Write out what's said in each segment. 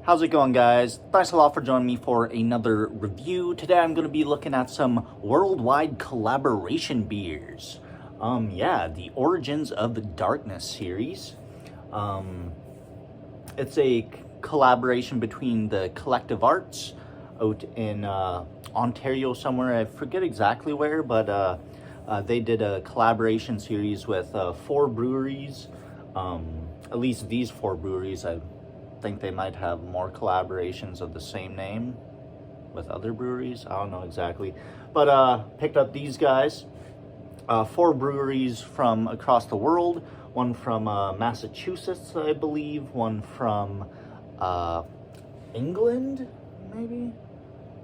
How's it going, guys? Thanks a lot for joining me for another review. Today I'm going to be looking at some worldwide collaboration beers. The Origins of the Darkness series. It's a collaboration between the Collective Arts out in Ontario somewhere. I forget exactly where, but they did a collaboration series with 4 breweries. At least these 4 breweries. I think they might have more collaborations of the same name with other breweries. I don't know exactly, but picked up these guys. 4 breweries from across the world. One from Massachusetts, I believe. One from England, maybe.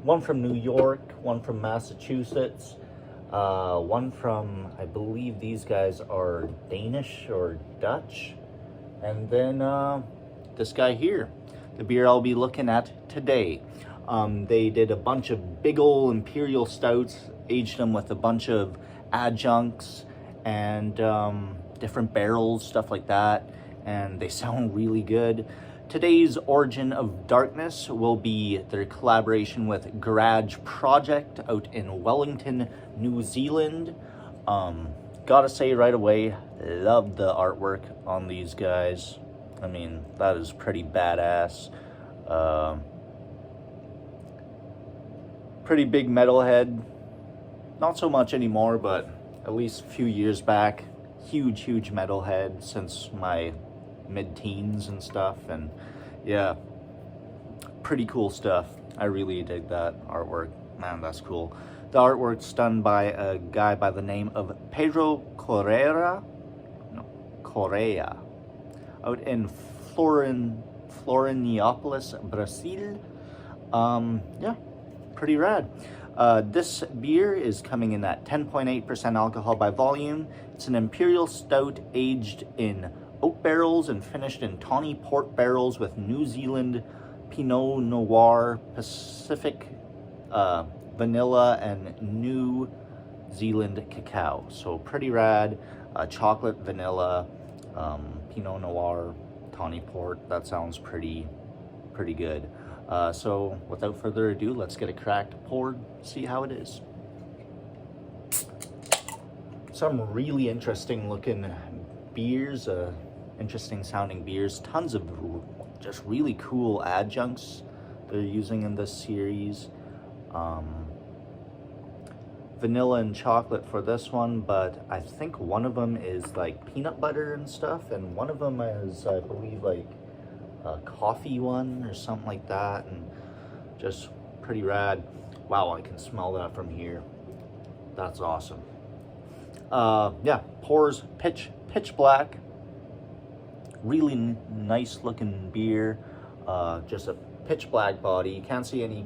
One from New York. One from Massachusetts. One from, I believe these guys are Danish or Dutch. And then this guy here, the beer I'll be looking at today. They did a bunch of big ol' Imperial stouts, aged them with a bunch of adjuncts and different barrels, stuff like that, and they sound really good. Today's Origin of Darkness will be their collaboration with Garage Project out in Wellington, New Zealand. Gotta say right away, love the artwork on these guys. I mean, that is pretty badass. Pretty big metalhead. Not so much anymore, but at least a few years back, huge metalhead since my mid-teens and stuff. And yeah, pretty cool stuff. I really dig that artwork. Man, that's cool. The artwork's done by a guy by the name of Pedro Correa out in Florianópolis, Brazil. Yeah, pretty rad. This beer is coming in at 10.8% alcohol by volume. It's an Imperial Stout aged in oak barrels and finished in tawny port barrels with New Zealand Pinot Noir, Pacific vanilla, and New Zealand cacao. So pretty rad. Chocolate, vanilla, Pinot Noir, tawny port. That sounds pretty good. So without further ado, let's get it cracked, poured, see how it is. Some really interesting looking beers, interesting sounding beers. Tons of just really cool adjuncts they're using in this series. Vanilla and chocolate for this one, but I think one of them is like peanut butter and stuff, and one of them is, I believe, like a coffee one or something like that, and just pretty rad. Wow, I can smell that from here. That's awesome. Yeah, pours pitch black. Really nice looking beer. Just a pitch black body. You can't see any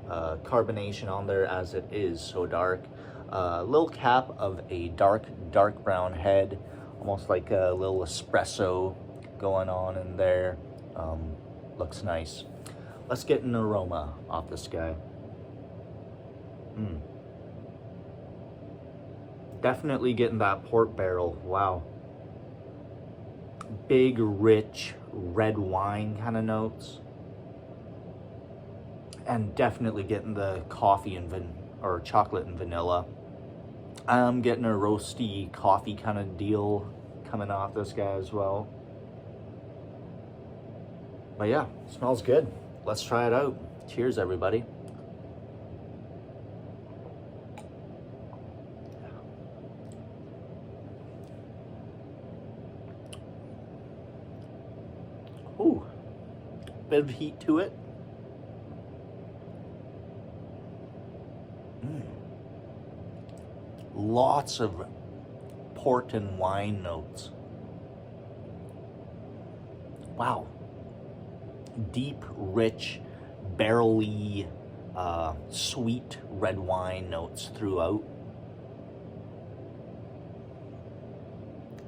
carbonation on there as it is so dark. Little cap of a dark brown head, almost like a little espresso going on in there. Looks nice. Let's get an aroma off this guy. Definitely getting that port barrel. Wow. Big, rich, red wine kind of notes. And definitely getting the coffee and or chocolate and vanilla. I'm getting a roasty coffee kind of deal coming off this guy as well. But yeah, smells good. Let's try it out. Cheers, everybody. Ooh, bit of heat to it. Lots of port and wine notes. Wow. Deep, rich, barrel-y, sweet red wine notes throughout.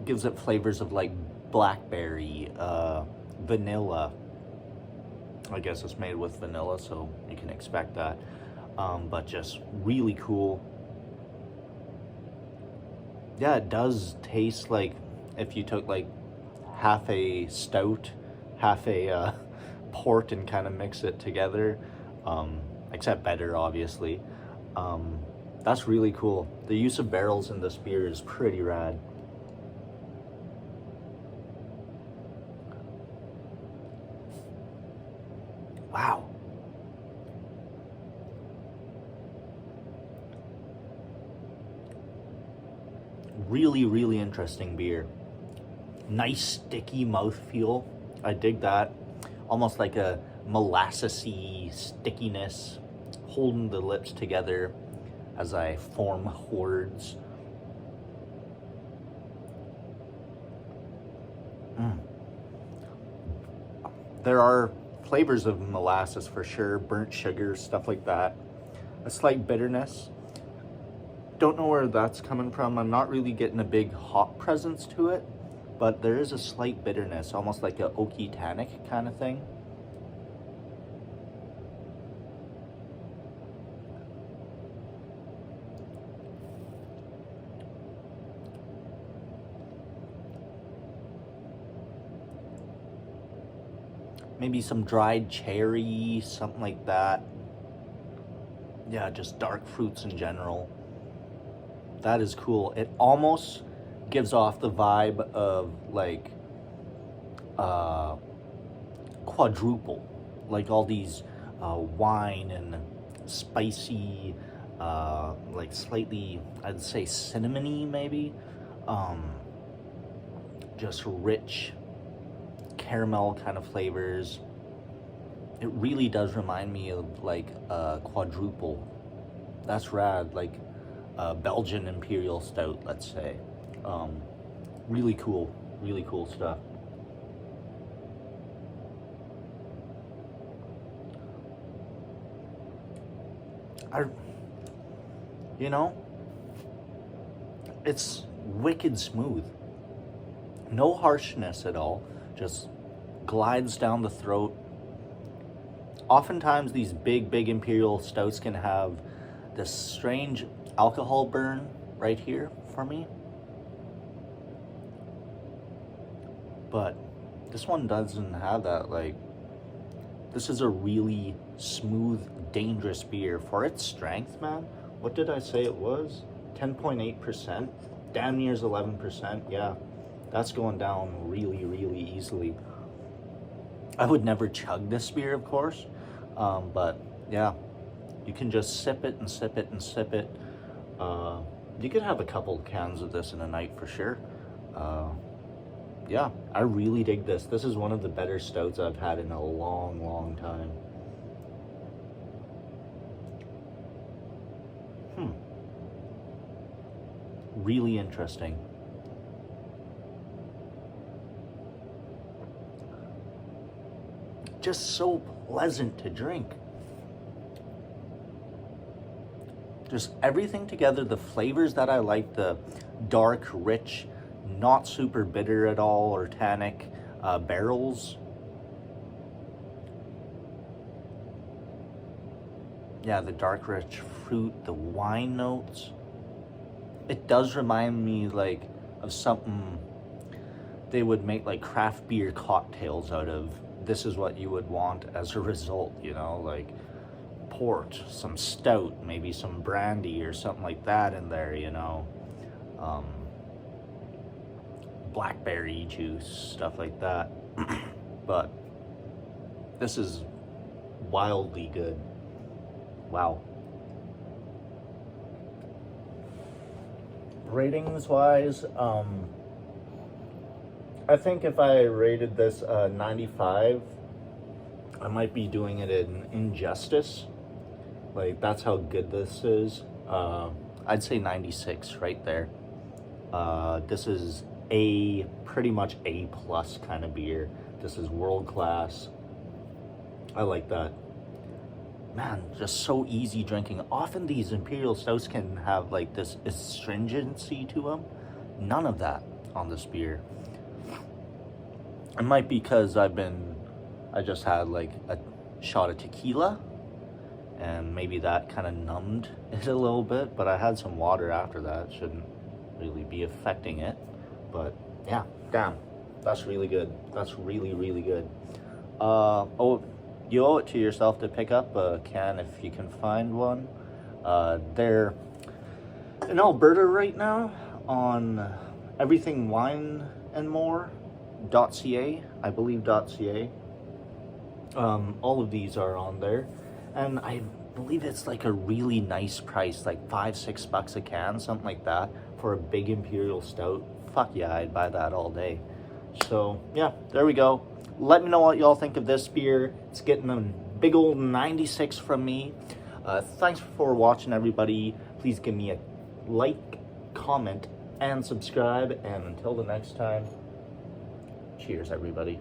Gives it flavors of like blackberry, vanilla. I guess it's made with vanilla, so you can expect that. But just really cool. Yeah, it does taste like if you took like half a stout, half a port and kind of mix it together, except better, obviously. That's really cool. The use of barrels in this beer is pretty rad. Wow. Really, really interesting beer. Nice sticky mouthfeel. I dig that. Almost like a molassesy stickiness, holding the lips together as I form words. There are flavors of molasses for sure, burnt sugar, stuff like that. A slight bitterness. Don't know where that's coming from. I'm not really getting a big hop presence to it, but there is a slight bitterness, almost like a oaky tannic kind of thing. Maybe some dried cherry, something like that. Yeah, just dark fruits in general. That is cool. It almost gives off the vibe of like quadruple, like all these wine and spicy, like slightly, I'd say cinnamony maybe, just rich caramel kind of flavors. It really does remind me of like quadruple. That's rad, like Belgian Imperial Stout, let's say. Really cool stuff. You know, it's wicked smooth. No harshness at all, just glides down the throat. Oftentimes these big Imperial Stouts can have this strange alcohol burn right here for me. But this one doesn't have that. Like, this is a really smooth, dangerous beer. For its strength, man, what did I say it was? 10.8%? Damn near's 11%, yeah. That's going down really easily. I would never chug this beer, of course, but yeah, you can just sip it and sip it and sip it. You could have a couple cans of this in a night for sure. Yeah, I really dig this. This is one of the better stouts I've had in a long time. Really interesting. Just so pleasant to drink. Just everything together, the flavors that I like, the dark, rich, not super bitter at all or tannic barrels. Yeah, the dark, rich fruit, the wine notes. It does remind me like of something they would make like craft beer cocktails out of. This is what you would want as a result, you know, like port, some stout, maybe some brandy or something like that in there, you know. Blackberry juice, stuff like that. But this is wildly good. Wow. Ratings wise, I think if I rated this 95, I might be doing it in injustice. Like, that's how good this is. I'd say 96 right there. This is pretty much A plus kind of beer. This is world class. I like that. Man, just so easy drinking. Often these Imperial Stouts can have like this astringency to them. None of that on this beer. It might be because I just had like a shot of tequila and maybe that kind of numbed it a little bit, but I had some water after that. Shouldn't really be affecting it, but yeah, damn, that's really good. That's really good. Oh, you owe it to yourself to pick up a can if you can find one. They're in Alberta right now on everything wine and more.ca, I believe .ca. All of these are on there, and I believe it's like a really nice price, like $5-6 a can, something like that, for a big Imperial Stout. Fuck yeah, I'd buy that all day. So yeah, there we go. Let me know what y'all think of this beer. It's getting a big old 96 from me. Thanks for watching, everybody. Please give me a like, comment, and subscribe. And until the next time, cheers, everybody.